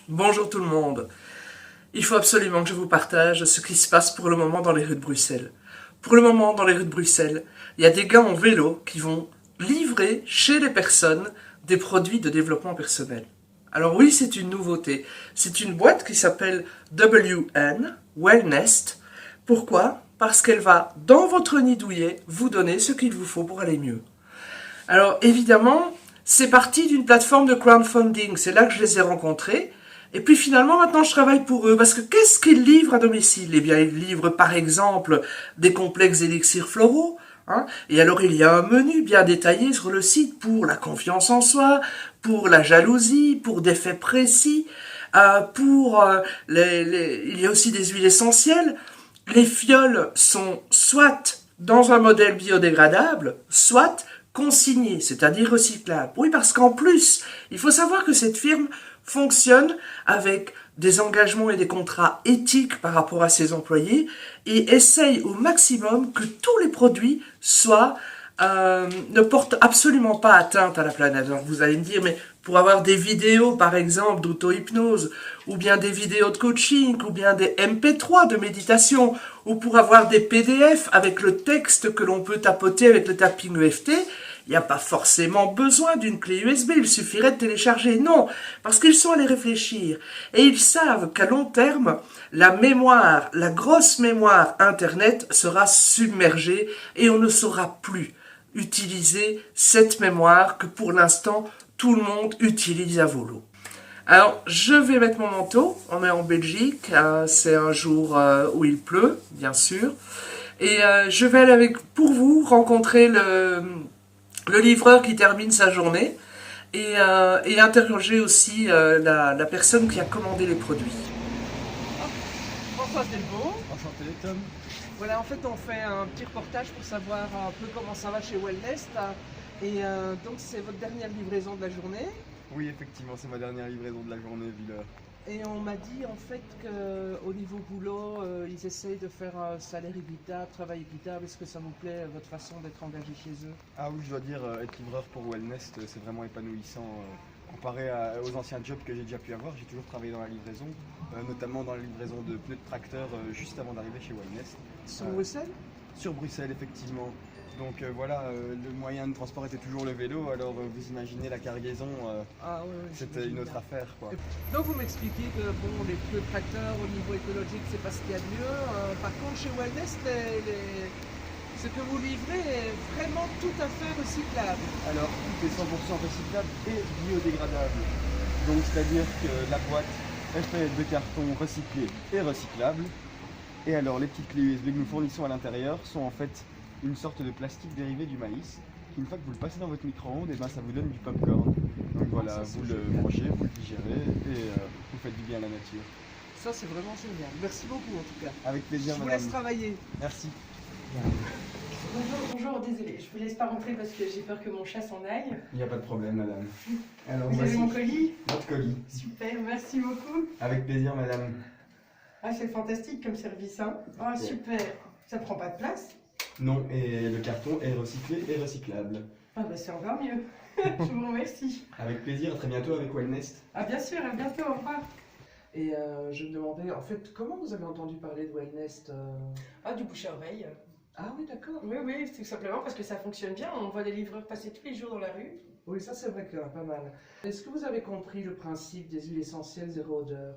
Bonjour tout le monde. Il faut absolument que je vous partage ce qui se passe pour le moment dans les rues de Bruxelles. Pour le moment, dans les rues de Bruxelles, il y a des gars en vélo qui vont livrer chez les personnes des produits de développement personnel. Alors oui, c'est une nouveauté. C'est une boîte qui s'appelle WN, Wellnest. Pourquoi? Parce qu'elle va, dans votre nid douillet, vous donner ce qu'il vous faut pour aller mieux. Alors évidemment, c'est parti d'une plateforme de crowdfunding. C'est là que je les ai rencontrés. Et puis finalement, maintenant, je travaille pour eux. Parce que qu'est-ce qu'ils livrent à domicile? Eh bien, ils livrent par exemple des complexes élixirs floraux. Hein. Et alors, il y a un menu bien détaillé sur le site pour la confiance en soi, pour la jalousie, pour des faits précis, il y a aussi des huiles essentielles. Les fioles sont soit dans un modèle biodégradable, soit consignées, c'est-à-dire recyclables. Oui, parce qu'en plus, il faut savoir que cette firme fonctionne avec des engagements et des contrats éthiques par rapport à ses employés et essaye au maximum que tous les produits ne portent absolument pas atteinte à la planète. Alors vous allez me dire, mais pour avoir des vidéos par exemple d'auto-hypnose, ou bien des vidéos de coaching, ou bien des MP3 de méditation, ou pour avoir des PDF avec le texte que l'on peut tapoter avec le tapping EFT, il n'y a pas forcément besoin d'une clé USB, il suffirait de télécharger. Non, parce qu'ils sont allés réfléchir. Et ils savent qu'à long terme, la mémoire, la grosse mémoire Internet sera submergée et on ne saura plus utiliser cette mémoire que pour l'instant, tout le monde utilise à volo. Alors, je vais mettre mon manteau. On est en Belgique. C'est un jour où il pleut, bien sûr. Et je vais aller pour vous rencontrer le livreur qui termine sa journée et interroger aussi la personne qui a commandé les produits. François Delvaux. Enchanté, Tom. Voilà, en fait, on fait un petit reportage pour savoir un peu comment ça va chez Wellnest. Et donc, c'est votre dernière livraison de la journée. Oui, effectivement, c'est ma dernière livraison de la journée, vu l'heure. Et on m'a dit en fait qu'au niveau boulot, ils essayent de faire un salaire équitable, travail équitable. Est-ce que ça vous plaît, votre façon d'être engagé chez eux? Ah oui, je dois dire, être livreur pour Wellnest, c'est vraiment épanouissant. Comparé aux anciens jobs que j'ai déjà pu avoir, j'ai toujours travaillé dans la livraison, notamment dans la livraison de pneus de tracteur juste avant d'arriver chez Wellnest. Sur Bruxelles? Sur Bruxelles, effectivement. Donc voilà, le moyen de transport était toujours le vélo, alors vous imaginez la cargaison, c'était une autre affaire, quoi. Donc vous m'expliquez que bon, les pneus tracteurs au niveau écologique, c'est pas ce qu'il y a de mieux. Par contre, chez Wellness, ce que vous livrez est vraiment tout à fait recyclable. Alors, tout est 100% recyclable et biodégradable. Donc, c'est-à-dire que la boîte est faite de carton recyclé et recyclable. Et alors, les petites clés USB que nous fournissons à l'intérieur sont en fait une sorte de plastique dérivé du maïs. Une fois que vous le passez dans votre micro-ondes, et ben ça vous donne du popcorn. Donc voilà, vous le mangez, vous le digérez et vous faites du bien à la nature. Ça, c'est vraiment génial. Merci beaucoup en tout cas. Avec plaisir, Je vous madame. laisse travailler. Merci. Bonjour, désolée, je vous laisse pas rentrer parce que j'ai peur que mon chat s'en aille. Il n'y a pas de problème, madame. Alors, Vous avez voici mon colis? votre colis. Super, merci beaucoup. Avec plaisir, madame. Ah, c'est fantastique comme service, hein? Ah, super. Ça prend pas de place? Non, et le carton est recyclé et recyclable. Ah, bah c'est encore mieux. Je vous remercie. Avec plaisir, à très bientôt avec Wellnest. Ah, bien sûr, à bientôt, au revoir. Et je me demandais, en fait, comment vous avez entendu parler de Wellnest Ah, du bouche à oreille. Ah oui, d'accord. Oui, c'est tout simplement parce que ça fonctionne bien. On voit des livreurs passer tous les jours dans la rue. Oui, ça c'est vrai qu'il y en a pas mal. Est-ce que vous avez compris le principe des huiles essentielles zéro odeur?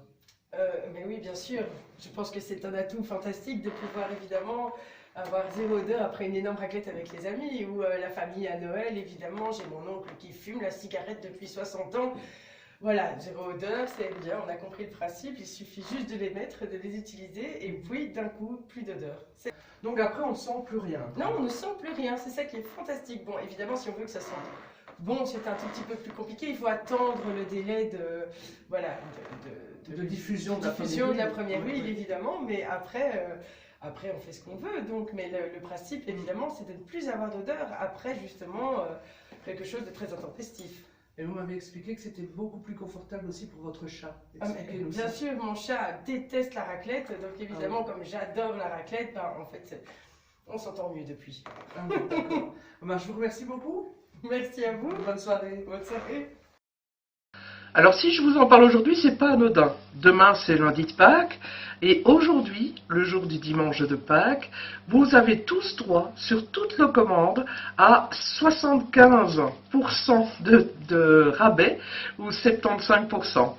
Mais oui, bien sûr. Je pense que c'est un atout fantastique de pouvoir évidemment avoir zéro odeur après une énorme raclette avec les amis ou la famille à Noël. Évidemment, j'ai mon oncle qui fume la cigarette depuis 60 ans. Voilà, zéro odeur, c'est bien, on a compris le principe. Il suffit juste de les mettre, de les utiliser et puis d'un coup, plus d'odeur. Donc après, on ne sent plus rien. Non, on ne sent plus rien. C'est ça qui est fantastique. Bon, évidemment, si on veut que ça sente bon, c'est un tout petit peu plus compliqué. Il faut attendre le délai de, voilà, De diffusion de la première huile, évidemment, mais après, on fait ce qu'on veut. Donc, mais le principe, évidemment, c'est de ne plus avoir d'odeur après, justement, quelque chose de très intempestif. Et vous m'avez expliqué que c'était beaucoup plus confortable aussi pour votre chat. Ah, Expliquez-nous bien ça. sûr, mon chat déteste la raclette, donc évidemment, comme j'adore la raclette, ben, en fait, on s'entend mieux depuis. Ah, bon, d'accord. Ben, je vous remercie beaucoup. Merci à vous. Bonne soirée. Bonne soirée. Alors si je vous en parle aujourd'hui, c'est pas anodin. Demain c'est lundi de Pâques, et aujourd'hui, le jour du dimanche de Pâques, vous avez tous droit sur toutes nos commandes à 75% de rabais ou 75%.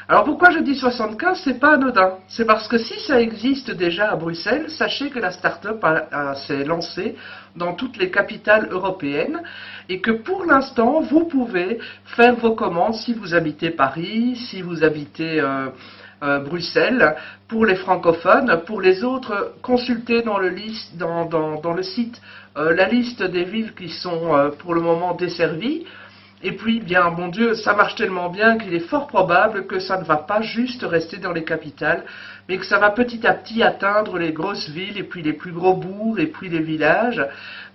Alors pourquoi je dis 75, c'est pas anodin. C'est parce que si ça existe déjà à Bruxelles, sachez que la start-up s'est lancée dans toutes les capitales européennes et que pour l'instant, vous pouvez faire vos commandes si vous habitez Paris, si vous habitez Bruxelles, pour les francophones. Pour les autres, consultez dans le site la liste des villes qui sont pour le moment desservies. Et puis, bien, mon Dieu, ça marche tellement bien qu'il est fort probable que ça ne va pas juste rester dans les capitales, mais que ça va petit à petit atteindre les grosses villes, et puis les plus gros bourgs, et puis les villages,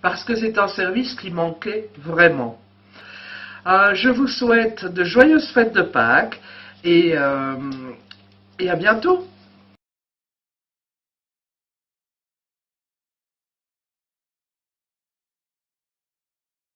parce que c'est un service qui manquait vraiment. Je vous souhaite de joyeuses fêtes de Pâques, et à bientôt.